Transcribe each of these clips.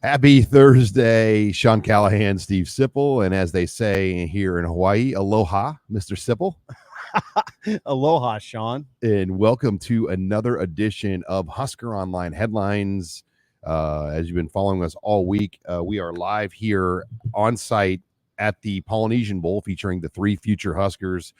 Happy Thursday, Sean Callahan, Steve Sipple, and as they say here in Hawaii, aloha, Mr. Sipple. Aloha, Sean. And welcome to another edition of Husker Online Headlines. As you've been following us all week, we are live here on site at the Polynesian Bowl featuring the three future Huskers,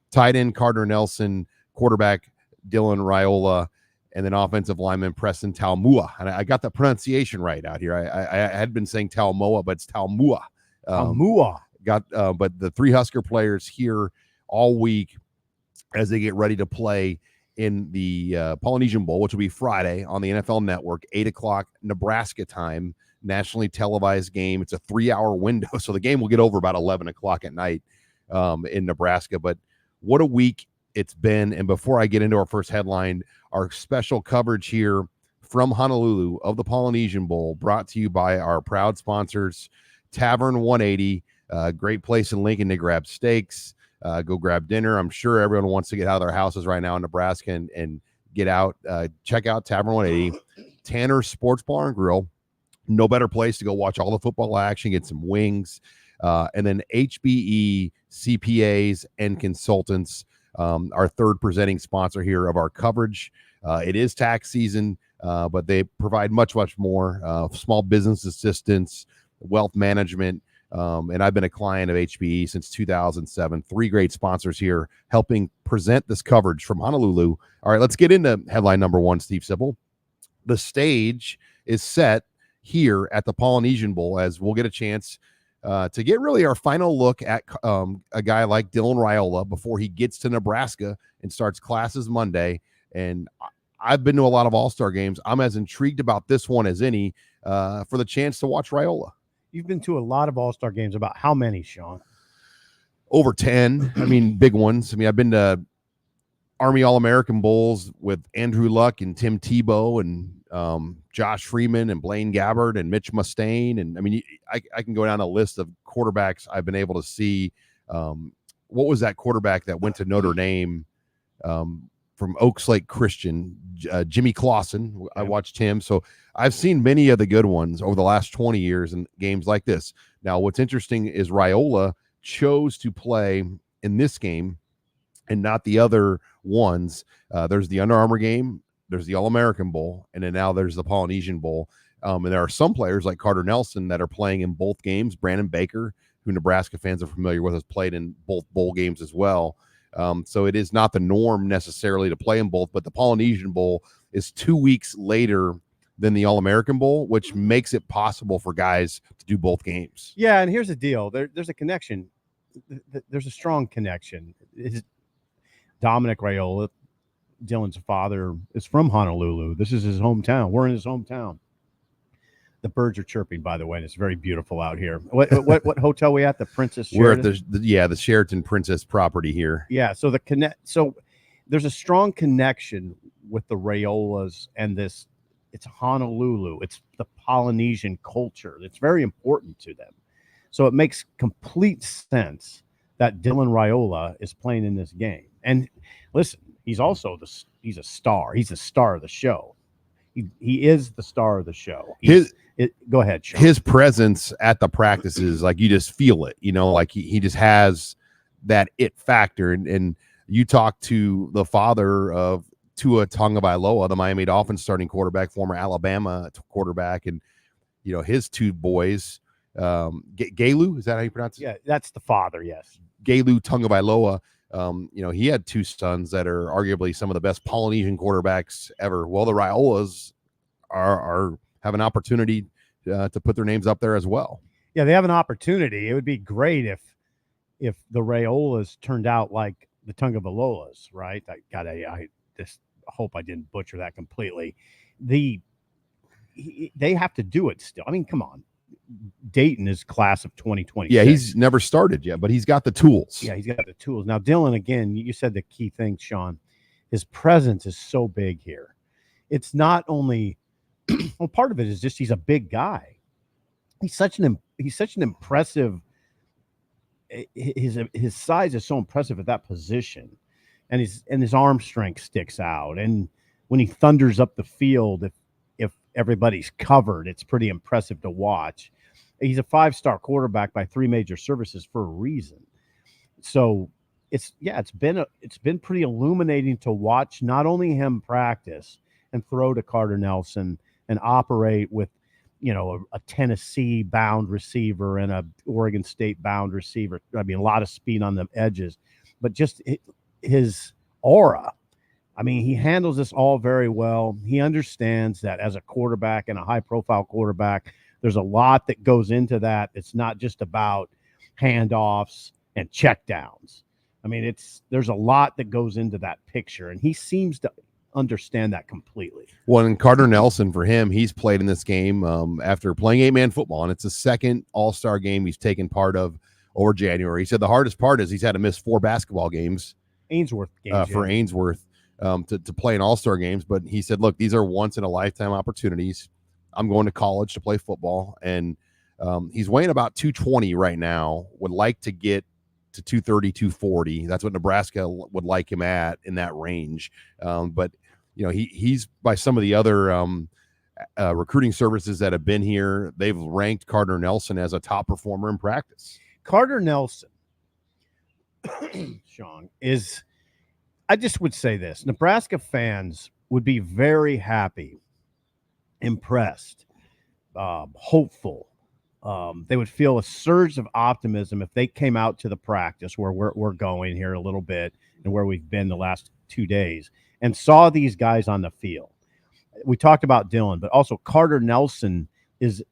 tight end Carter Nelson, quarterback Dylan Raiola, and then offensive lineman Preston Taumua. And I got the pronunciation right out here. I had been saying Taumoa, but it's Taumua. But the three Husker players here all week as they get ready to play in the Polynesian Bowl, which will be Friday on the NFL Network, 8 o'clock Nebraska time, nationally televised game. It's a 3-hour window, so the game will get over about 11 o'clock at night in Nebraska. But what a week it's been. And before I get into our first headline, our special coverage here from Honolulu of the Polynesian Bowl, brought to you by our proud sponsors, Tavern 180, great place in Lincoln to grab steaks, go grab dinner. I'm sure everyone wants to get out of their houses right now in Nebraska and get out. Check out Tavern 180, Tanner's Sports Bar and Grill. No better place to go watch all the football action, get some wings, and then HBE CPAs and Consultants, our third presenting sponsor here of our coverage. It is tax season, but they provide much, much more, small business assistance, wealth management, and I've been a client of HBE since 2007. Three great sponsors here helping present this coverage from Honolulu. All right, let's get into headline number one, Steve Sipple. The stage is set here at the Polynesian Bowl as we'll get a chance to get really our final look at a guy like Dylan Raiola before he gets to Nebraska and starts classes Monday. And I've been to a lot of all-star games. I'm as intrigued about this one as any for the chance to watch Raiola. You've been to a lot of all-star games. About how many, Sean? Over 10. I mean, big ones. I mean, I've been to Army All-American Bowls with Andrew Luck and Tim Tebow and Josh Freeman and Blaine Gabbert and Mitch Mustaine. And I mean, I can go down a list of quarterbacks I've been able to see. What was that quarterback that went to Notre Dame from Oaks Lake Christian? Jimmy Clausen. I watched him. So I've seen many of the good ones over the last 20 years in games like this. Now, what's interesting is Raiola chose to play in this game and not the other ones. There's the Under Armour game, there's the All-American Bowl, and then now there's the Polynesian Bowl. And there are some players like Carter Nelson that are playing in both games. Brandon Baker, who Nebraska fans are familiar with, has played in both bowl games as well. So it is not the norm necessarily to play in both, but the Polynesian Bowl is 2 weeks later than the All-American Bowl, which makes it possible for guys to do both games. Yeah, and here's the deal. There's a connection. There's a strong connection. Dominic Raiola, Dylan's father, is from Honolulu. This is his hometown. We're in his hometown. The birds are chirping, by the way, and it's very beautiful out here. What hotel we at? The Princess Sheraton? We're at the Sheraton Princess property here. Yeah, so there's a strong connection with the Raiolas and this. It's Honolulu. It's the Polynesian culture. It's very important to them. So it makes complete sense that Dylan Raiola is playing in this game. And listen, he's also he's a star. He's the star of the show. He is the star of the show. Go ahead, Sean. His presence at the practices, like you just feel it, like he just has that it factor. And you talk to the father of Tua Tagovailoa, the Miami Dolphins starting quarterback, former Alabama quarterback, and his two boys, Galu, is that how you pronounce it? Yeah, that's the father. Yes, Galu Tagovailoa. He had two sons that are arguably some of the best Polynesian quarterbacks ever. Well, the Raiolas have an opportunity to put their names up there as well. Yeah, they have an opportunity. It would be great if the Raiolas turned out like the Tagovailoas, right? I just hope I didn't butcher that completely. They have to do it still. I mean, come on. Dayton is class of 2020. Yeah, he's never started yet, but he's got the tools. Yeah, he's got the tools. Now, Dylan, again, you said the key thing, Sean. His presence is so big here. It's not only well, part of it is just he's a big guy. He's such an impressive. His size is so impressive at that position, and his arm strength sticks out. And when he thunders up the field, if everybody's covered. It's pretty impressive to watch. He's a 5-star quarterback by 3 major services for a reason. So it's been pretty illuminating to watch not only him practice and throw to Carter Nelson and operate with, a Tennessee bound receiver and a Oregon State bound receiver. I mean, a lot of speed on the edges, but just his aura. I mean, he handles this all very well. He understands that as a quarterback and a high-profile quarterback, there's a lot that goes into that. It's not just about handoffs and checkdowns. I mean, there's a lot that goes into that picture, and he seems to understand that completely. Well, and Carter Nelson, for him, he's played in this game after playing 8-man football, and it's the second All-Star game he's taken part of over January. He said the hardest part is he's had to miss 4 basketball games. Ainsworth games, for Ainsworth to play in All-Star games. But he said, look, these are once-in-a-lifetime opportunities. I'm going to college to play football, and he's weighing about 220 right now, would like to get to 230, 240. That's what Nebraska would like him at, in that range. But he's, by some of the other recruiting services that have been here, they've ranked Carter Nelson as a top performer in practice. Carter Nelson, Sean, I just would say this: Nebraska fans would be very happy, impressed, hopeful. They would feel a surge of optimism if they came out to the practice where we're going here a little bit and where we've been the last 2 days and saw these guys on the field. We talked about Dylan, but also Carter Nelson is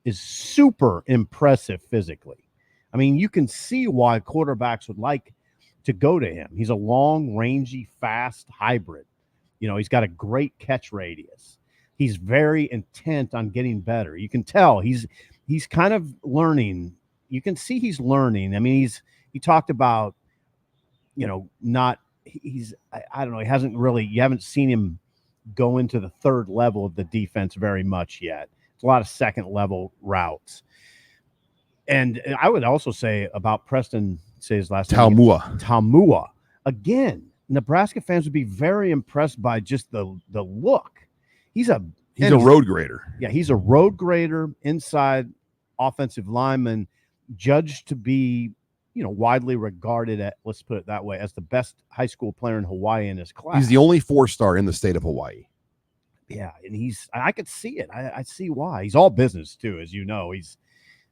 super impressive physically. I mean, you can see why quarterbacks would like to go to him. He's a long, rangy, fast hybrid. He's got a great catch radius. He's very intent on getting better. You can tell he's kind of learning. You can see he's learning. I mean, he talked about, I don't know. You haven't seen him go into the third level of the defense very much yet. It's a lot of second level routes. And I would also say about Preston, say his last name, Taumua. Again, Nebraska fans would be very impressed by just the look. He's a road grader. Yeah, he's a road grader, inside offensive lineman, judged to be, widely regarded at, let's put it that way, as the best high school player in Hawaii in his class. He's the only 4-star in the state of Hawaii. Yeah, and I could see it. I see why. He's all business too, as you know.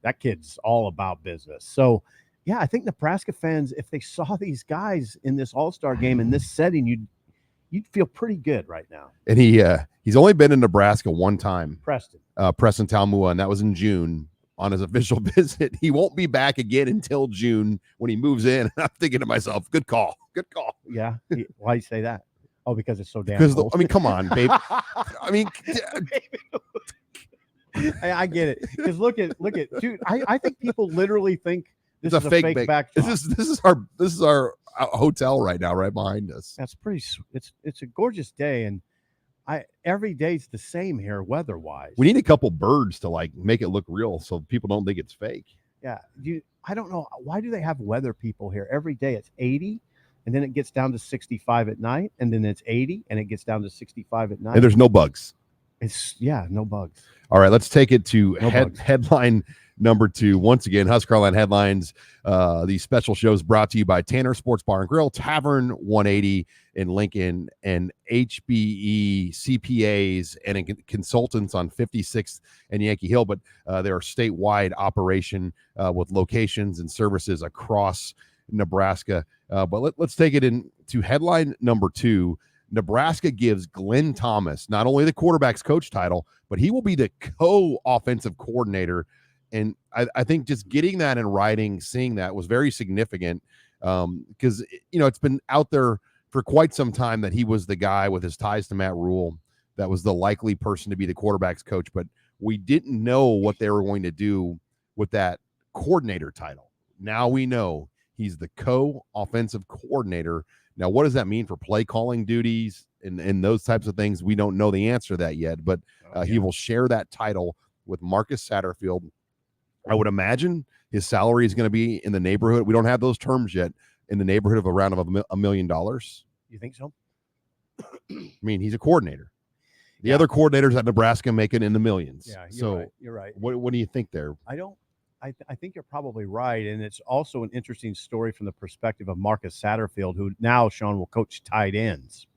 That kid's all about business. So, yeah, I think Nebraska fans, if they saw these guys in this All-Star game in this setting, you'd feel pretty good right now. And he's only been in Nebraska one time. Preston Taumua, and that was in June on his official visit. He won't be back again until June when he moves in. I'm thinking to myself, good call. Yeah. Why do you say that? Oh, because it's so damn cold. I mean, come on, babe. I mean, I get it. Because look at, dude. I think people literally think this is a fake backdrop. This is our hotel right now, right behind us. That's pretty. It's a gorgeous day, and every day's the same here weather-wise. We need a couple birds to make it look real, so people don't think it's fake. Yeah, I don't know why do they have weather people here every day. It's 80, and then it gets down to 65 at night, and then it's 80, and it gets down to 65 at night. And there's no bugs. No bugs. All right, let's take it to headline number 2. Once again, HuskerOnline headlines. These special shows brought to you by Tanner Sports Bar and Grill, Tavern 180 in Lincoln, and HBE CPAs and consultants on 56th and Yankee Hill. But they're a statewide operation with locations and services across Nebraska. But let's take it into headline number 2. Nebraska gives Glenn Thomas not only the quarterback's coach title, but he will be the co-offensive coordinator. And I think just getting that in writing, seeing that was very significant because, it's been out there for quite some time that he was the guy with his ties to Matt Rule that was the likely person to be the quarterback's coach. But we didn't know what they were going to do with that coordinator title. Now we know he's the co-offensive coordinator. Now, what does that mean for play calling duties and those types of things? We don't know the answer to that yet, but he will share that title with Marcus Satterfield. I would imagine his salary is going to be in the neighborhood. We don't have those terms yet, in the neighborhood of around $1 million. You think so? I mean, he's a coordinator. The other coordinators at Nebraska make it in the millions. Yeah, you're right. What do you think there? I think you're probably right. And it's also an interesting story from the perspective of Marcus Satterfield, who now, Sean, will coach tight ends.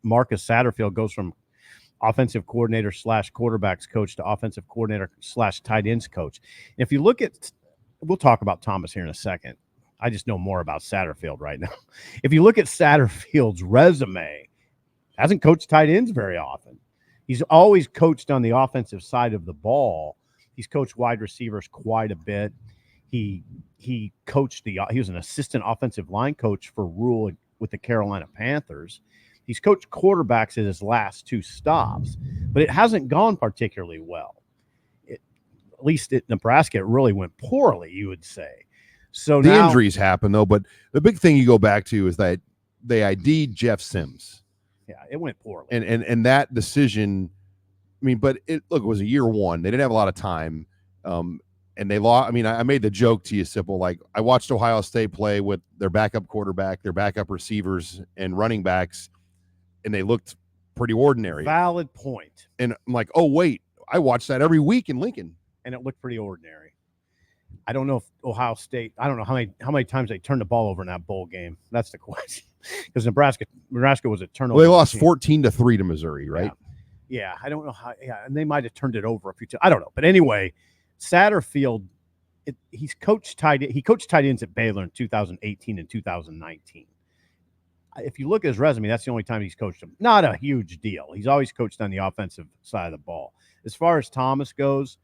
Marcus Satterfield goes from offensive coordinator / quarterbacks coach to offensive coordinator / tight ends coach. And if you look at, we'll talk about Thomas here in a second. I just know more about Satterfield right now. If you look at Satterfield's resume, hasn't coached tight ends very often. He's always coached on the offensive side of the ball. He's coached wide receivers quite a bit. He coached he was an assistant offensive line coach for Rule with the Carolina Panthers. He's coached quarterbacks at his last 2 stops, but it hasn't gone particularly well. At least at Nebraska, it really went poorly, you would say. So the injuries happen, though, but the big thing you go back to is that they ID'd Jeff Sims. Yeah, it went poorly. And that decision, I mean, but it was a year 1. They didn't have a lot of time. And they lost. I mean, I made the joke to you, Sipple, like I watched Ohio State play with their backup quarterback, their backup receivers and running backs, and they looked pretty ordinary. Valid point. And I'm like, oh, wait, I watch that every week in Lincoln. And it looked pretty ordinary. I don't know if Ohio State, I don't know how many times they turned the ball over in that bowl game. That's the question. Because Nebraska was a turnover. Well, they lost 14-3 to Missouri, right? Yeah, I don't know how. Yeah, and they might have turned it over a few times. I don't know. But anyway, Satterfield, he coached tight ends at Baylor in 2018 and 2019. If you look at his resume, that's the only time he's coached them. Not a huge deal. He's always coached on the offensive side of the ball. As far as Thomas goes,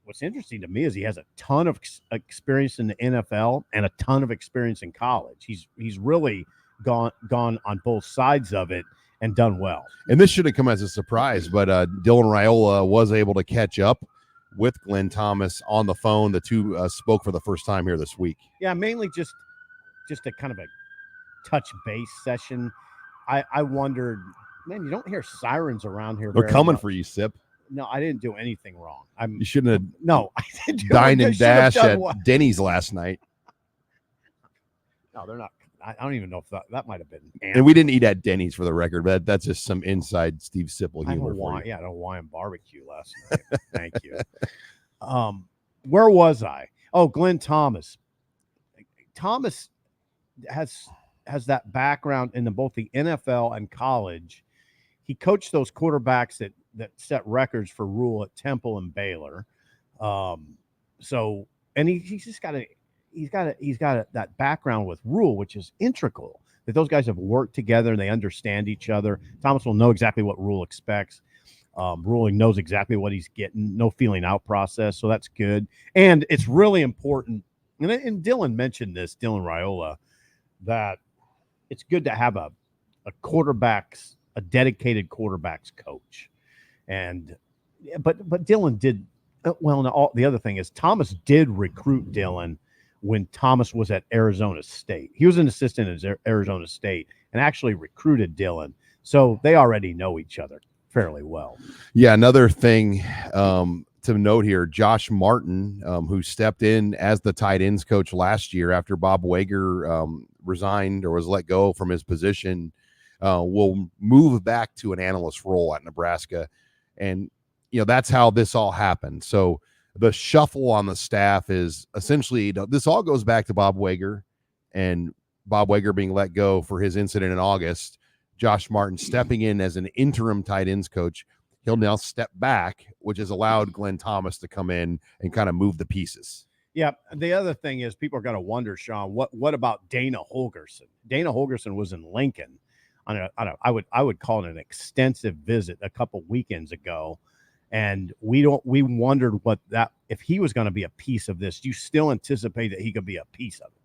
what's interesting to me is he has a ton of experience in the NFL and a ton of experience in college. He's really gone on both sides of it and done well. And this should have come as a surprise, but Dylan Raiola was able to catch up with Glenn Thomas on the phone. The two spoke for the first time here this week. Yeah, mainly just a kind of a touch base session. I wondered, man, you don't hear sirens around here. They're coming for you, Sip. No, I didn't do anything wrong. You shouldn't have. No, I didn't dined and dashed at Denny's last night. No, they're not. I don't even know if that might have been. And we didn't eat at Denny's for the record, but that's just some inside Steve Sipple humor. I had a Hawaiian barbecue last night. Thank you. Where was I? Oh, Glenn Thomas. Thomas has that background in both the NFL and college. He coached those quarterbacks that set records for Rule at Temple and Baylor. He's got that background with Rule, which is integral, that those guys have worked together and they understand each other. Thomas will know exactly what Rule expects. Rule knows exactly what he's getting, no feeling out process. So that's good. And it's really important. And Dylan mentioned this, Dylan Raiola, that it's good to have a dedicated quarterbacks coach. But Dylan did well. Now, the other thing is Thomas did recruit Dylan when Thomas was at Arizona State. He was an assistant at Arizona State and actually recruited Dylan. So they already know each other fairly well. Yeah, another thing to note here, Josh Martin, who stepped in as the tight ends coach last year after Bob Wager resigned or was let go from his position, will move back to an analyst role at Nebraska. And, that's how this all happened. So the shuffle on the staff is essentially, this all goes back to Bob Wager and Bob Wager being let go for his incident in August. Josh Martin stepping in as an interim tight ends coach. He'll now step back, which has allowed Glenn Thomas to come in and kind of move the pieces. Yeah. The other thing is people are going to wonder, Sean, what about Dana Holgorsen? Dana Holgorsen was in Lincoln I would call it an extensive visit a couple weekends ago. And we wondered if he was going to be a piece of this. Do you still anticipate that he could be a piece of it?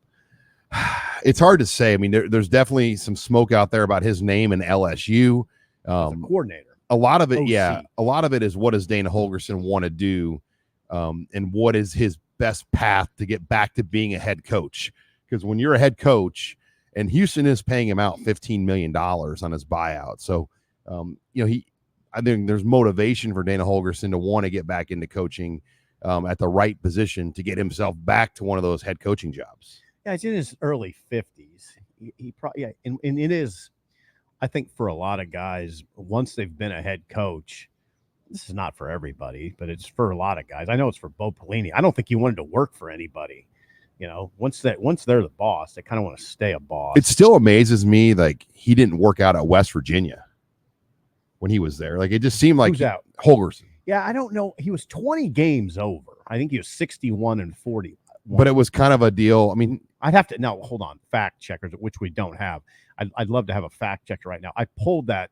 It's hard to say. I mean, there's definitely some smoke out there about his name in LSU. As a coordinator. A lot of it, OC. yeah. A lot of it is what does Dana Holgorsen want to do, and what is his best path to get back to being a head coach? Because when you're a head coach, and Houston is paying him out $15 million on his buyout, so I think there's motivation for Dana Holgorsen to want to get back into coaching at the right position to get himself back to one of those head coaching jobs. Yeah, he's in his early 50s. He probably, and it is I think for a lot of guys, once they've been a head coach, this is not for everybody, but it's for a lot of guys. I know it's for Bo Pelini. I don't think he wanted to work for anybody. Once they're the boss, they kind of want to stay a boss. It still amazes me, like, he didn't work out at West Virginia when he was there. Like, it just seemed like Who's out? Holgorsen. Yeah, I don't know. He was 20 games over. I think he was 61-40. But it was kind of a deal. I mean, I'd have to now hold on. Fact checkers, which we don't have. I'd love to have a fact checker right now. I pulled that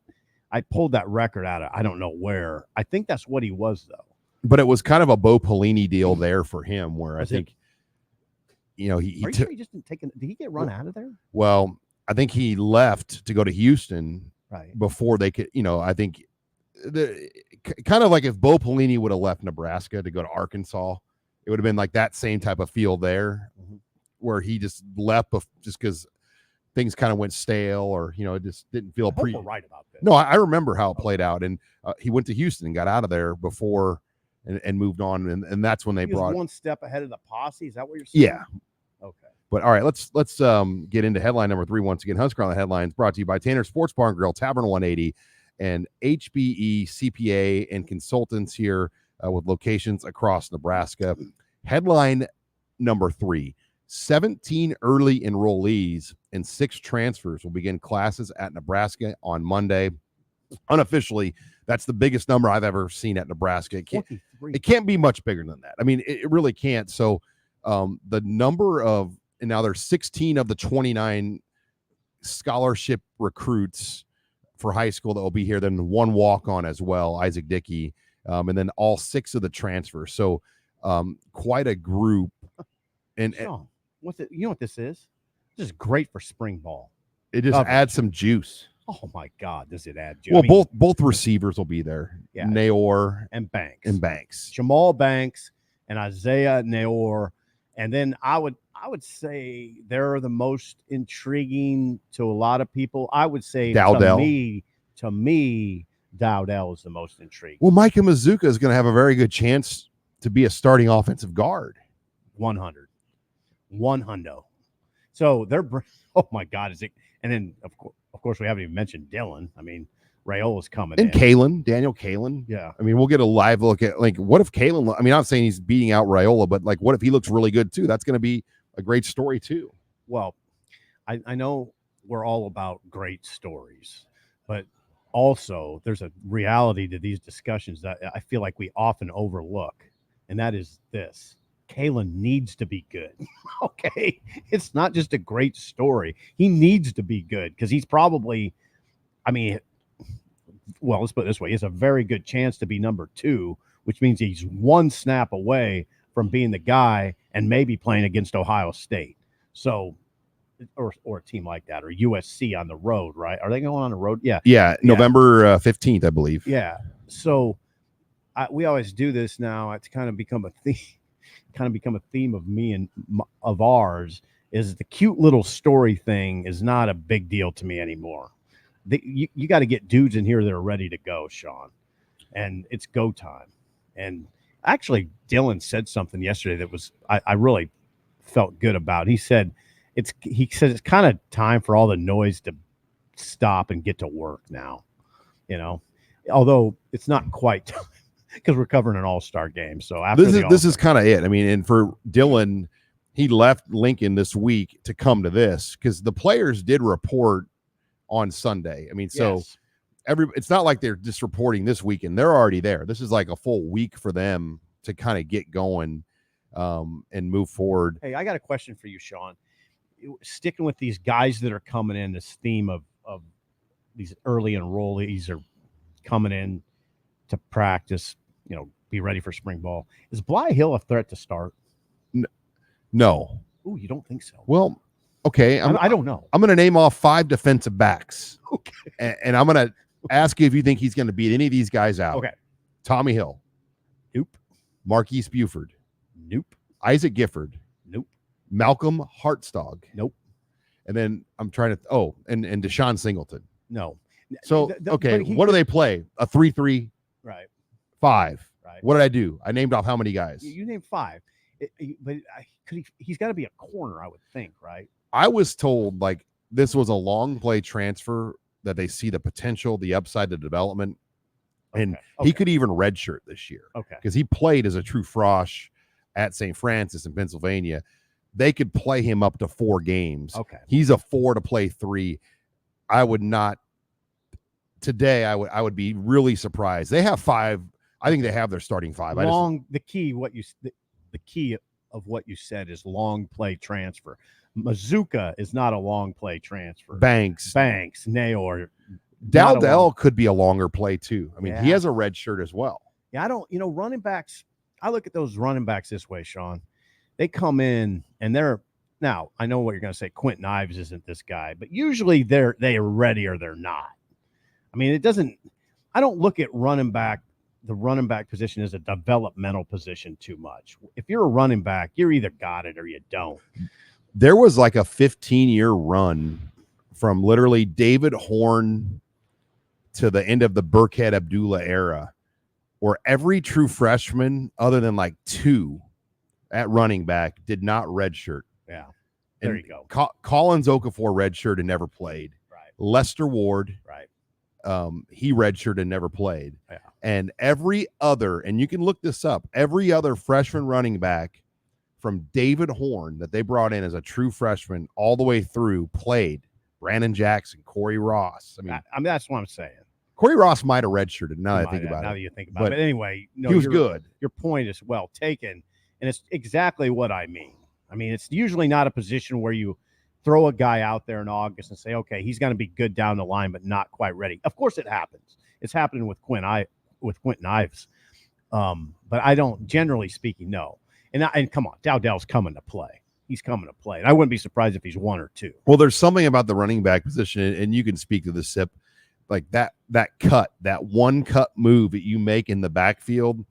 record out of I don't know where. I think that's what he was though. But it was kind of a Bo Pelini deal there for him, where I think, he Are you sure he just didn't take it? Did he get run out of there? Well, I think he left to go to Houston right before they could. I think kind of like if Bo Pelini would have left Nebraska to go to Arkansas, it would have been like that same type of feel there, where he just left just because things kind of went stale, or it just didn't feel we're right about this. No, I remember how it played out, and he went to Houston and got out of there before and moved on, and that's when they brought one step ahead of the posse. Is that what you're saying? Yeah. Okay. But all right, let's get into headline number 3 once again. Husker on the headlines brought to you by Tanner Sports Bar and Grill, Tavern 180, and HBE CPA and consultants here with locations across Nebraska. Headline number 3. 17 early enrollees and 6 transfers will begin classes at Nebraska on Monday. Unofficially, that's the biggest number I've ever seen at Nebraska. It can't be much bigger than that. I mean, it really can't. So the number of, and now there's 16 of the 29 scholarship recruits for high school that will be here, then 1 walk-on as well, Isaac Dickey, and then all 6 of the transfers. So quite a group. And Sean, you know what this is? This is great for spring ball. It just adds some juice. Oh my God, does it add juice? Well, both receivers will be there. Yeah, Naor and Banks. Jamal Banks and Isaiah Naor. And then I would say they're the most intriguing to a lot of people. I would say Dowdell. To me, Dowdell is the most intriguing. Well, Micah Mazuka is going to have a very good chance to be a starting offensive guard. 100. So they're, oh my God, is it? And then of course we haven't even mentioned Dylan. I mean, Raiola's coming and in. Daniel Kalen. Yeah. I mean, we'll get a live look at, like, what if Kalen, I mean, I'm not saying he's beating out Raiola, but like, what if he looks really good too? That's going to be a great story too. Well, I know we're all about great stories, but also there's a reality to these discussions that I feel like we often overlook. And that is this: Kalen needs to be good. Okay. It's not just a great story. He needs to be good because he's probably, well, let's put it this way. He has a very good chance to be number 2, which means he's 1 snap away from being the guy and maybe playing against Ohio State. So, or a team like that, or USC on the road, right? Are they going on the road? Yeah. Yeah. November 15th, I believe. Yeah. So we always do this now. It's kind of become a theme of me and of ours, is the cute little story thing is not a big deal to me anymore. You got to get dudes in here that are ready to go, Sean, and it's go time. And actually, Dylan said something yesterday that was I really felt good about. He said it's kind of time for all the noise to stop and get to work now. Although it's not quite time, because we're covering an all-star game. So after this is kind of it. I mean, and for Dylan, he left Lincoln this week to come to this because the players did report on Sunday. I mean, so yes. It's not like they're just reporting this weekend. They're already there. This is like a full week for them to kind of get going and move forward. Hey, I got a question for you, Sean. Sticking with these guys that are coming in, this theme of these early enrollees are coming in to practice, be ready for spring ball. Is Bly Hill a threat to start? No. Ooh, you don't think so? Well, okay. I don't know. I'm going to name off 5 defensive backs. Okay. And I'm going to ask you if you think he's going to beat any of these guys out. Okay. Tommy Hill. Nope. Marquise Buford. Nope. Isaac Gifford. Nope. Malcolm Hartstog. Nope. And then I'm trying to, and Deshaun Singleton. No. So, okay, what do they play? A 3-3? Right. 5. Right. What did I do? I named off how many guys? You named 5. But he's got to be a corner, I would think, right? I was told, like, this was a long play transfer that they see the potential, the upside, the development. And Okay. he could even redshirt this year. Okay. Because he played as a true frosh at St. Francis in Pennsylvania. They could play him up to 4 games. Okay. He's a 4 to play 3. I would not today. I would be really surprised. They have 5. I think they have their starting 5. The key of what you said is long play transfer. Mazuka is not a long play transfer. Banks, Nayor. Dowdell could be a longer play too. I mean, he has a red shirt as well. Yeah, running backs. I look at those running backs this way, Sean. They come in and now I know what you're going to say. Quentin Ives isn't this guy, but usually they are ready or they're not. I mean, I don't look at the running back position as a developmental position too much. If you're a running back, you're either got it or you don't. There was like a 15-year run from literally David Horn to the end of the Burkhead Abdullah era, where every true freshman, other than like 2 at running back, did not redshirt. Yeah, there you go. Collins Okafor redshirt and never played. Right. Lester Ward, right. He redshirted and never played. Yeah. And every other, and you can look this up, every other freshman running back from David Horn that they brought in as a true freshman all the way through played. Brandon Jackson, Corey Ross. I mean, that's what I'm saying. Corey Ross might have redshirted. Now that I think about it. Now that you think about it. But anyway, he was good. Your point is well taken, and it's exactly what I mean. I mean, it's usually not a position where you throw a guy out there in August and say, okay, he's going to be good down the line, but not quite ready. Of course, it happens. It's happening with Quentin Ives. But I don't, generally speaking, no. And come on, Dowdell's coming to play. He's coming to play. And I wouldn't be surprised if he's 1 or 2. Well, there's something about the running back position, and you can speak to the SIP, like that one cut move that you make in the backfield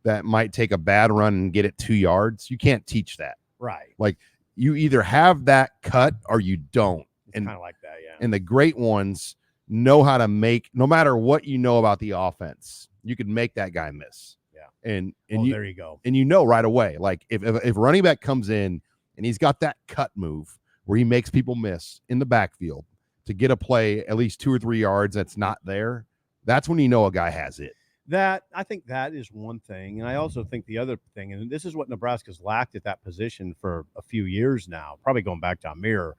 that might take a bad run and get it 2 yards. You can't teach that. Right. Like you either have that cut or you don't. It's kind of like that, yeah. And the great ones know how to make, no matter what you know about the offense, you can make that guy miss. Yeah. And there you go. And right away, like if running back comes in and he's got that cut move where he makes people miss in the backfield to get a play at least 2 or 3 yards that's not there, that's when you know a guy has it. I think that is one thing. And I also think the other thing, and this is what Nebraska's lacked at that position for a few years now, probably going back to Amir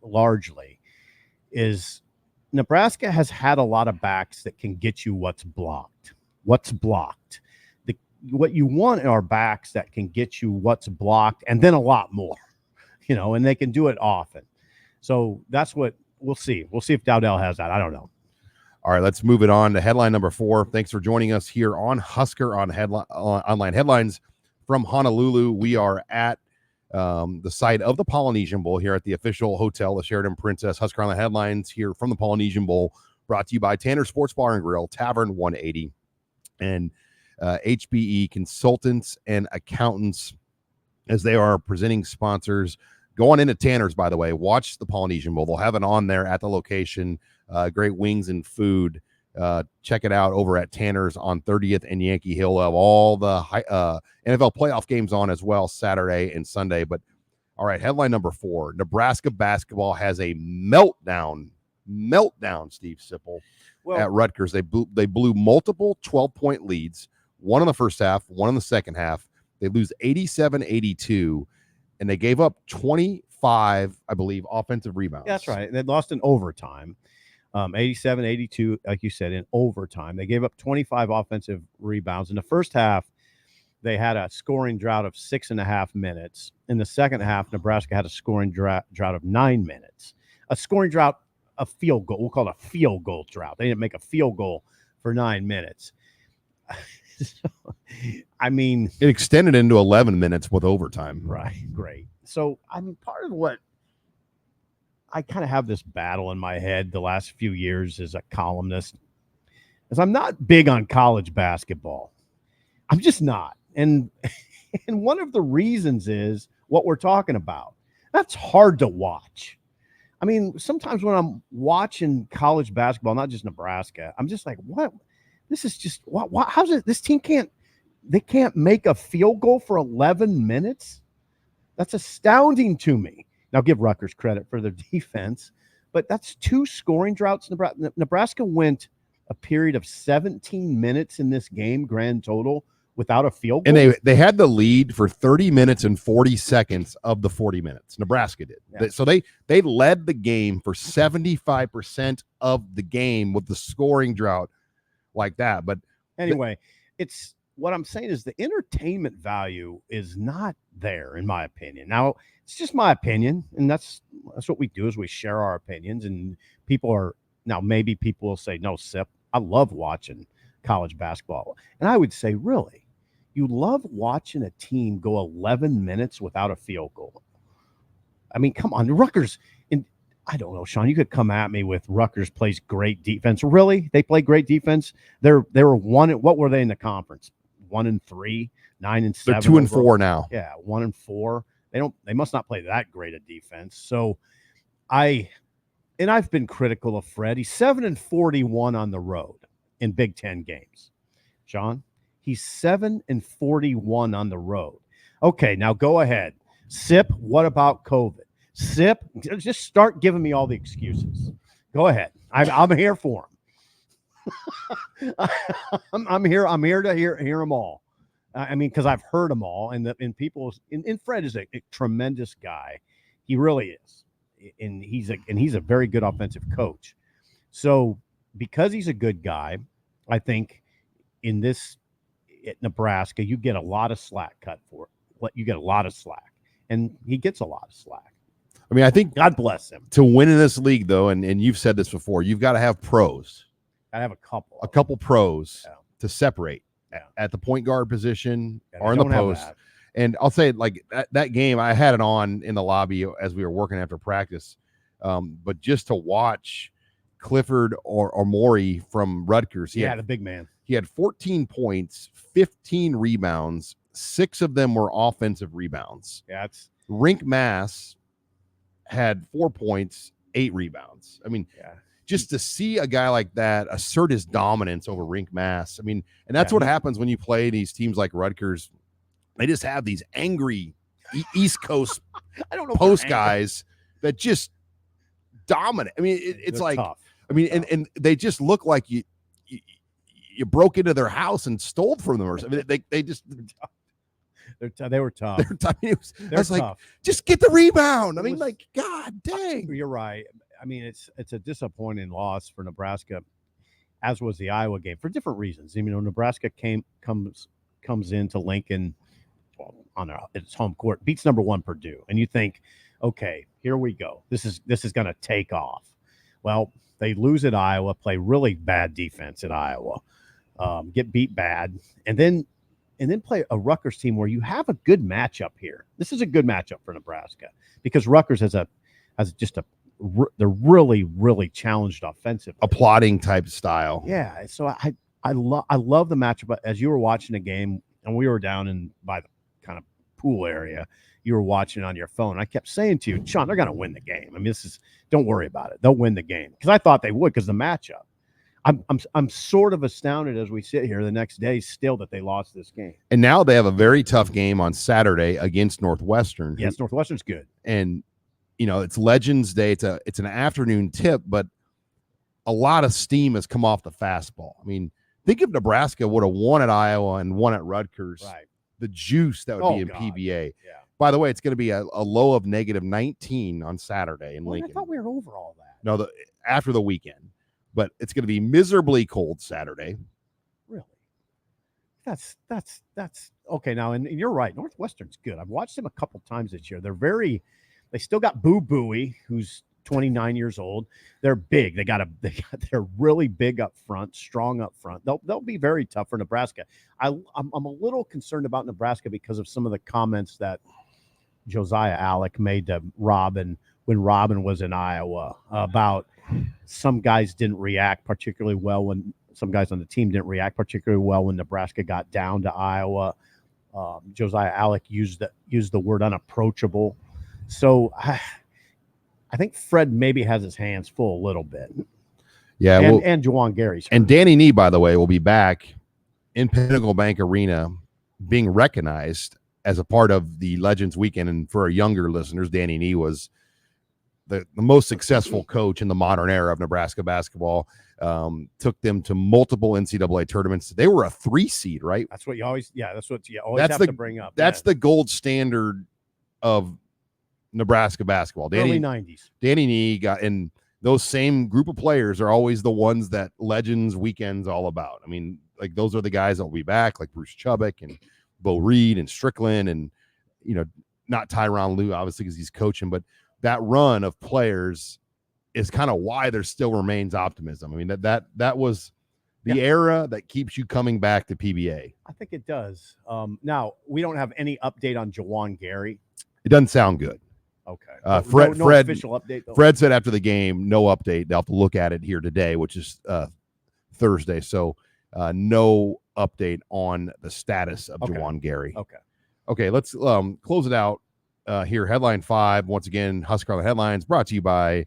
largely, is Nebraska has had a lot of backs that can get you what's blocked. What you want are backs that can get you what's blocked and then a lot more, and they can do it often. So that's what we'll see. We'll see if Dowdell has that. I don't know. All right, let's move it on to headline number 4. Thanks for joining us here on Husker on Online Headlines from Honolulu. We are at the site of the Polynesian Bowl here at the official hotel, the Sheraton Princess. Husker Online Headlines here from the Polynesian Bowl, brought to you by Tanner Sports Bar and Grill, Tavern 180, and HBE Consultants and Accountants, as they are presenting sponsors. Go on into Tanner's, by the way. Watch the Polynesian Bowl. They'll have it on there at the location. Great wings and food. Check it out over at Tanner's on 30th and Yankee Hill. They'll have all the NFL playoff games on as well, Saturday and Sunday. But all right, headline number 4. Nebraska basketball has a meltdown, Steve Sipple, at Rutgers. They blew multiple 12-point leads, one in the first half, one in the second half. They lose 87-82, and they gave up 25, I believe, offensive rebounds. Yeah, that's right. They lost in overtime. 87-82, like you said, in overtime. They gave up 25 offensive rebounds. In the first half, they had a scoring drought of 6.5 minutes. In the second half, Nebraska had a scoring drought of 9 minutes. A scoring drought, a field goal. We'll call it a field goal drought. They didn't make a field goal for 9 minutes. I mean, it extended into 11 minutes with overtime. Right. Great. So, I mean, part of what I kind of have this battle in my head the last few years as a columnist is I'm not big on college basketball. I'm just not. And one of the reasons is what we're talking about. That's hard to watch. I mean, sometimes when I'm watching college basketball, not just Nebraska, I'm just like, what? This is just what how's it? This team can't make a field goal for 11 minutes. That's astounding to me. Now, give Rutgers credit for their defense, but that's 2 scoring droughts. Nebraska went a period of 17 minutes in this game, grand total, without a field goal. And they had the lead for 30 minutes and 40 seconds of the 40 minutes. Nebraska did. Yeah. So they led the game for 75% of the game with the scoring drought like that. But anyway, it's what I'm saying is the entertainment value is not there, in my opinion. Now, it's just my opinion, and that's what we do is we share our opinions, and maybe people will say, no, Sip, I love watching college basketball. And I would say, really? You love watching a team go 11 minutes without a field goal? I mean, come on, Rutgers. And I don't know, Sean, you could come at me with Rutgers plays great defense. Really? They play great defense? They were what were they in the conference? 1-3, 9-7. They're 2-4 now. Yeah, 1-4. They must not play that great a defense. So I've been critical of Fred. He's 7-41 on the road in Big Ten games. Sean, he's 7-41 on the road. Okay, now go ahead. Sip, what about COVID? Sip, just start giving me all the excuses. Go ahead. I'm here for him. I'm here to hear them all. I mean, because I've heard them all, and Fred is a tremendous guy. He really is, and he's a very good offensive coach. So because he's a good guy, I think at Nebraska you get a lot of slack cut for it. You get a lot of slack, and he gets a lot of slack. I mean, I think God bless him. To win in this league, though, and you've said this before, you've got to have pros. I have a couple pros to separate Yeah. at the point guard position Yeah, or in the post. And I'll say, like, that game, I had it on in the lobby as we were working after practice. But just to watch Clifford or Maury from Rutgers. The big man. He had 14 points, 15 rebounds. 6 of them were offensive rebounds. Yeah, Rink Mass had 4 points, 8 rebounds. I mean, just to see a guy like that assert his dominance over Rink Mass. I mean, and that's what happens when you play these teams like Rutgers. They just have these angry East Coast post guys that just dominate. I mean, it's like tough. I mean, and they just look like you broke into their house and stole from them or something. They just they were tough. I was like, just get the rebound. I mean, like, God dang. You're right. I mean, it's a disappointing loss for Nebraska, as was the Iowa game for different reasons. You know, Nebraska comes into Lincoln on its home court, beats number 1 Purdue, and you think, okay, here we go. This is going to take off. Well, they lose at Iowa, play really bad defense at Iowa, get beat bad, and then play a Rutgers team where you have a good matchup here. This is a good matchup for Nebraska because Rutgers they're really, really challenged offensively. A plotting type style. Yeah. So I love the matchup. As you were watching the game, and we were down by the kind of pool area, you were watching on your phone. I kept saying to you, Sean, they're going to win the game. I mean, don't worry about it. They'll win the game because I thought they would because the matchup. I'm sort of astounded as we sit here the next day still that they lost this game. And now they have a very tough game on Saturday against Northwestern. Yes, Northwestern's good. And you know, it's Legends Day. It's an afternoon tip, but a lot of steam has come off the fastball. I mean, think if Nebraska would have won at Iowa and won at Rutgers, right. The juice that would be in PBA. Yeah. By the way, it's going to be a low of -19 on Saturday in Lincoln. I thought we were over all that. No, after the weekend, but it's going to be miserably cold Saturday. Really? That's okay. Now, and you're right. Northwestern's good. I've watched them a couple times this year. They still got Boo Buie, who's 29 years old. They're big. They're really big up front, strong up front. They'll be very tough for Nebraska. I'm a little concerned about Nebraska because of some of the comments that Josiah Alec made to Robin when Robin was in Iowa about some guys didn't react particularly well when some guys on the team didn't react particularly well when Nebraska got down to Iowa. Josiah Alec used the word unapproachable. So I think Fred maybe has his hands full a little bit. Yeah. And Juwan Gary's hurt. And Danny Nee, by the way, will be back in Pinnacle Bank Arena being recognized as a part of the Legends Weekend. And for our younger listeners, Danny Nee was the most successful coach in the modern era of Nebraska basketball. Took them to multiple NCAA tournaments. They were a 3 seed, right? That's what you always have to bring up. That's the gold standard of Nebraska basketball. Early 90s. Danny Nee got in. Those same group of players are always the ones that Legends Weekend's all about. I mean, like those are the guys that will be back, like Bruce Chubbuck and Bo Reed and Strickland, and not Tyronn Lue, obviously, because he's coaching, but that run of players is kind of why there still remains optimism. I mean, that was the era that keeps you coming back to PBA. I think it does. Now, we don't have any update on Juwan Gary. It doesn't sound good. Okay. Fred official update, though. Fred said after the game, no update. They'll have to look at it here today, which is Thursday. So no update on the status of Juwan Gary. Okay. Let's close it out here. Headline 5, once again, HuskerOnline headlines brought to you by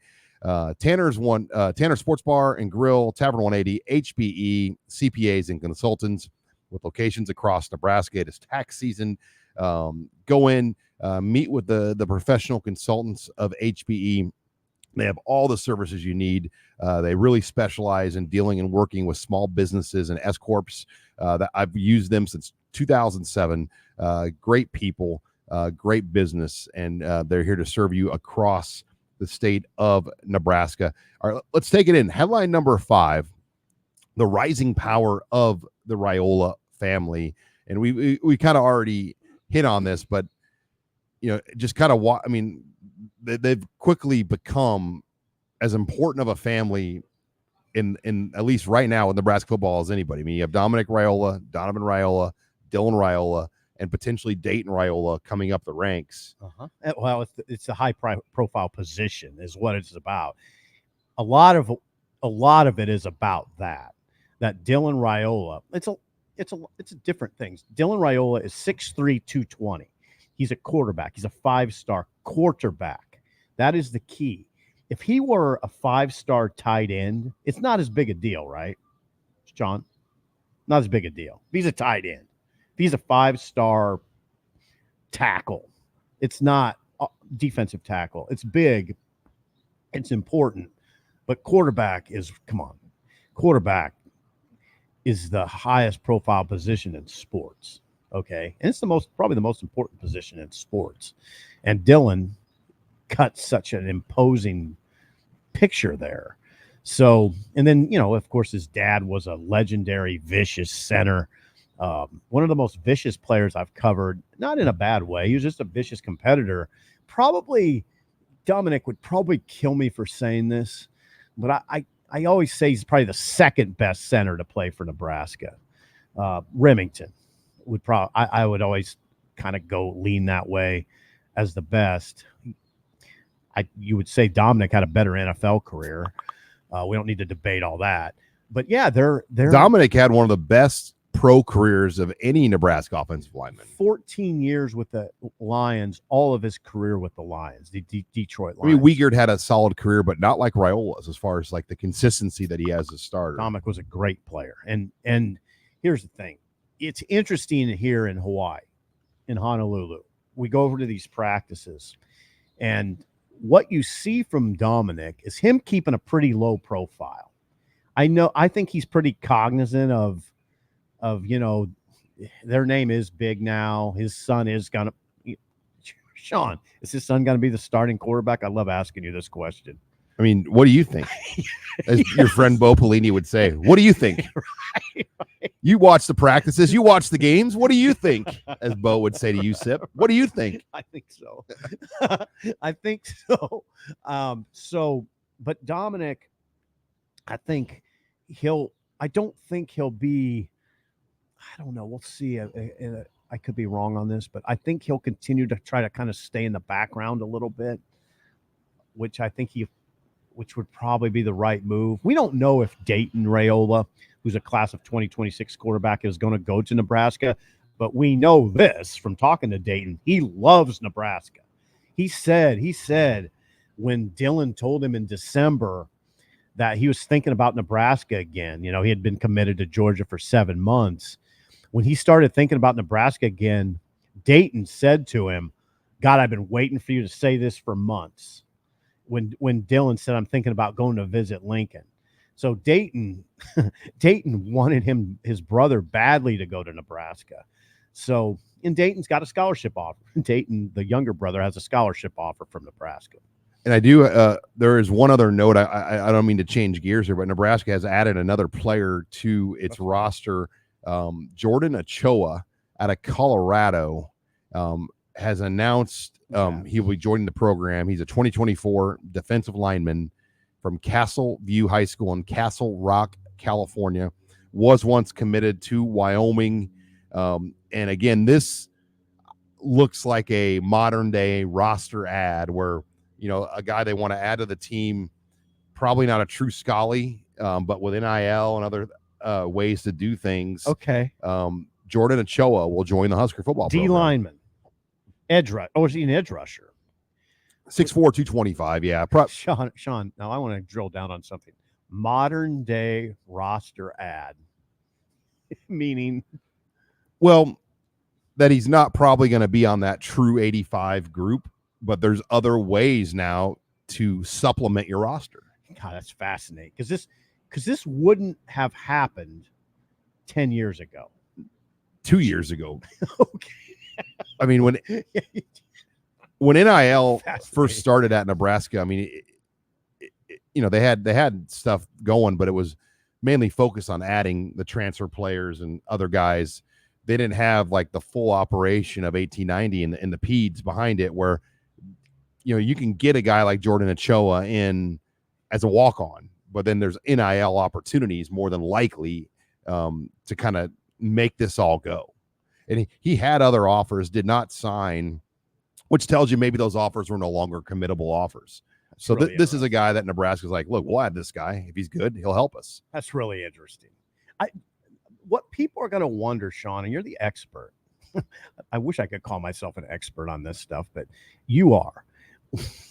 Tanner Sports Bar and Grill, Tavern 180, HBE, CPAs and consultants with locations across Nebraska. It is tax season. Go in. Meet with the professional consultants of HBE. They have all the services you need. They really specialize in dealing and working with small businesses and S corps. That I've used them since 2007. Great people, great business, and they're here to serve you across the state of Nebraska. All right, let's take it in. Headline number 5: the rising power of the Raiola family, and we kind of already hit on this, but just kind of I mean, they've quickly become as important of a family in at least right now in Nebraska football as anybody. I mean, you have Dominic Raiola, Donovan Raiola, Dylan Raiola, and potentially Dayton Raiola coming up the ranks. Well, it's a high profile position is what it's about. A lot of it is about that Dylan Raiola. It's a different things. Dylan Raiola is 6'3", 220. He's a quarterback. He's a 5-star quarterback. That is the key. If he were a 5-star tight end, it's not as big a deal, right, John? Not as big a deal. If he's a tight end. If he's a 5-star tackle, it's not defensive tackle. It's big. It's important. But quarterback is the highest profile position in sports. Okay. And it's probably the most important position in sports. And Dylan cut such an imposing picture there. So, and then, of course, his dad was a legendary, vicious center. One of the most vicious players I've covered, not in a bad way. He was just a vicious competitor. Probably Dominic would probably kill me for saying this, but I always say he's probably the second best center to play for Nebraska. Remington would I would always kind of lean that way as the best. You would say Dominic had a better NFL career. We don't need to debate all that, but yeah, they're Dominic had one of the best pro careers of any Nebraska offensive lineman. 14 years with the Lions, all of his career with the Lions, the Detroit Lions. I mean, Wiegert had a solid career, but not like Raiola's as far as like the consistency that he has as a starter. Dominic was a great player. And here's the thing. It's interesting here in Hawaii, in Honolulu. We go over to these practices, and what you see from Dominic is him keeping a pretty low profile. I think he's pretty cognizant of their name is big now. His son is gonna Sean, is his son gonna be the starting quarterback? I love asking you this question. I mean, what do you think? As your friend Bo Pelini would say, what do you think? Right. You watch the practices, you watch the games. What do you think? As Bo would say to you, Sip. What do you think? I think so. I think so. But Dominic, I don't think he'll be, I don't know. We'll see. I could be wrong on this, but I think he'll continue to try to kind of stay in the background a little bit, which would probably be the right move. We don't know if Dayton Raiola, who's a class of 2026 quarterback, is going to go to Nebraska, but we know this from talking to Dayton. He loves Nebraska. He said when Dylan told him in December that he was thinking about Nebraska again, he had been committed to Georgia for 7 months. When he started thinking about Nebraska again, Dayton said to him, God, I've been waiting for you to say this for months. when Dylan said, I'm thinking about going to visit Lincoln. So Dayton wanted his brother badly to go to Nebraska. So, and Dayton's got a scholarship offer. Dayton, the younger brother, has a scholarship offer from Nebraska. And I do. There is one other note. I don't mean to change gears here, but Nebraska has added another player to its roster. Jordan Ochoa out of Colorado has announced he will be joining the program. He's a 2024 defensive lineman from Castle View High School in Castle Rock, California. Was once committed to Wyoming, and again, this looks like a modern day roster ad where, a guy they want to add to the team, probably not a true Scully, but with NIL and other ways to do things. Okay. Jordan Ochoa will join the Husker football program. D lineman. Edge rush. Oh, is he an edge rusher? 6'4", 225. Yeah. Sean, now I want to drill down on something. Modern day roster ad. Meaning? Well, that he's not probably going to be on that true 85 group, but there's other ways now to supplement your roster. God, that's fascinating. Because this wouldn't have happened 10 years ago. 2 years ago. Okay. I mean, when NIL first started at Nebraska, I mean, they had stuff going, but it was mainly focused on adding the transfer players and other guys. They didn't have like the full operation of 1890 and the peds behind it, where you can get a guy like Jordan Ochoa in as a walk-on, but then there's NIL opportunities more than likely to kind of make this all go. And he had other offers, did not sign, which tells you maybe those offers were no longer committable offers. So really this is a guy that Nebraska's like, look, we'll add this guy. If he's good, he'll help us. That's really interesting. What people are going to wonder, Sean, and you're the expert. I wish I could call myself an expert on this stuff, but you are.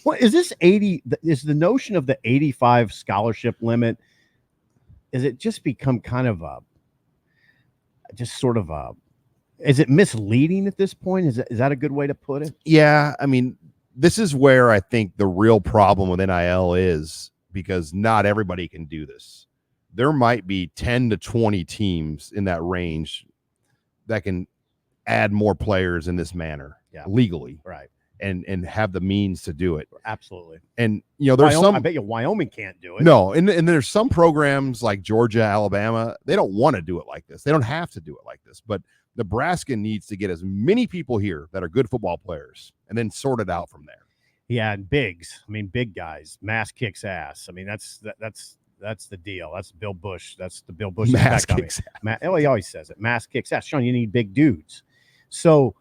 What is this 80? Is the notion of the 85 scholarship limit? Is it just become kind of is it misleading at this point? Is that a good way to put it? Yeah. I mean, this is where I think the real problem with NIL is, because not everybody can do this. There might be 10 to 20 teams in that range that can add more players in this manner legally. Right. And have the means to do it. Absolutely. And there's I bet you Wyoming can't do it. No, and there's some programs like Georgia, Alabama, they don't want to do it like this. They don't have to do it like this. But Nebraska needs to get as many people here that are good football players and then sort it out from there. Yeah, and bigs. I mean, big guys. Mass kicks ass. I mean, that's the deal. That's Bill Bush. That's the Bill Bush. Mass kicks ass. He always says it. Mass kicks ass. Sean, you need big dudes. So,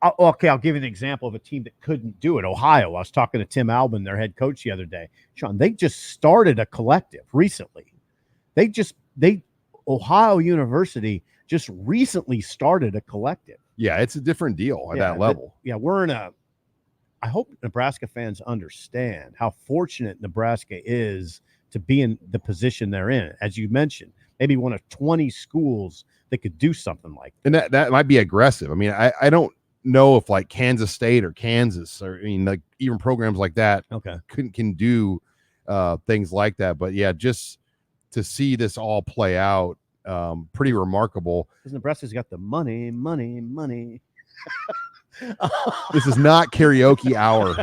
I'll give you an example of a team that couldn't do it. Ohio. I was talking to Tim Albin, their head coach, the other day. Sean, they just started a collective recently. Ohio University just recently started a collective. Yeah, it's a different deal at that level. I hope Nebraska fans understand how fortunate Nebraska is to be in the position they're in. As you mentioned, maybe one of 20 schools that could do something like that. And that might be aggressive. I mean, I don't know if like Kansas State or Kansas, or like even programs like that can do things like that. But yeah, just to see this all play out, pretty remarkable. Because Nebraska's got the money. This is not karaoke hour.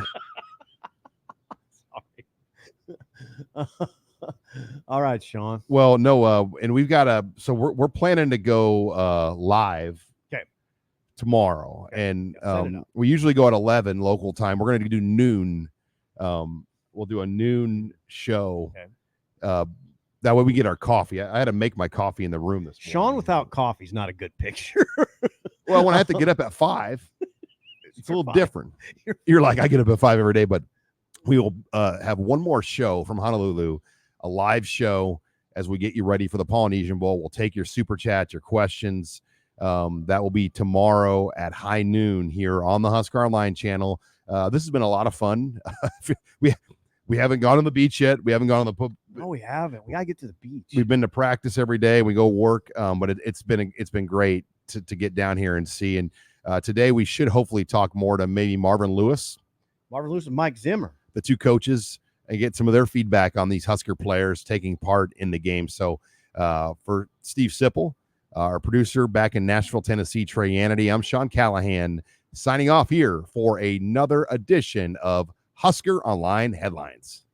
Sorry. All right, Sean. Well, no, and we've got so we're planning to go live tomorrow, and we usually go at 11 local time. We're going to do noon. We'll do a noon show. That way we get our coffee. I had to make my coffee in the room this morning. Sean without coffee is not a good picture. Well, when I have to get up at 5, it's a little different. You're like, I get up at 5 every day, but we will have one more show from Honolulu, a live show as we get you ready for the Polynesian Bowl. We'll take your super chat, your questions. That will be tomorrow at high noon here on the HuskerOnline channel. This has been a lot of fun. We haven't gone on the beach yet. We haven't gone on the pub. No, we haven't. We gotta get to the beach. We've been to practice every day. We go work, but it's been great to get down here and see. And today we should hopefully talk more to maybe Marvin Lewis and Mike Zimmer. the two coaches and get some of their feedback on these Husker players taking part in the game. So for Steve Sipple, our producer back in Nashville, Tennessee, Trey Yannity, I'm Sean Callahan signing off here for another edition of Husker Online Headlines.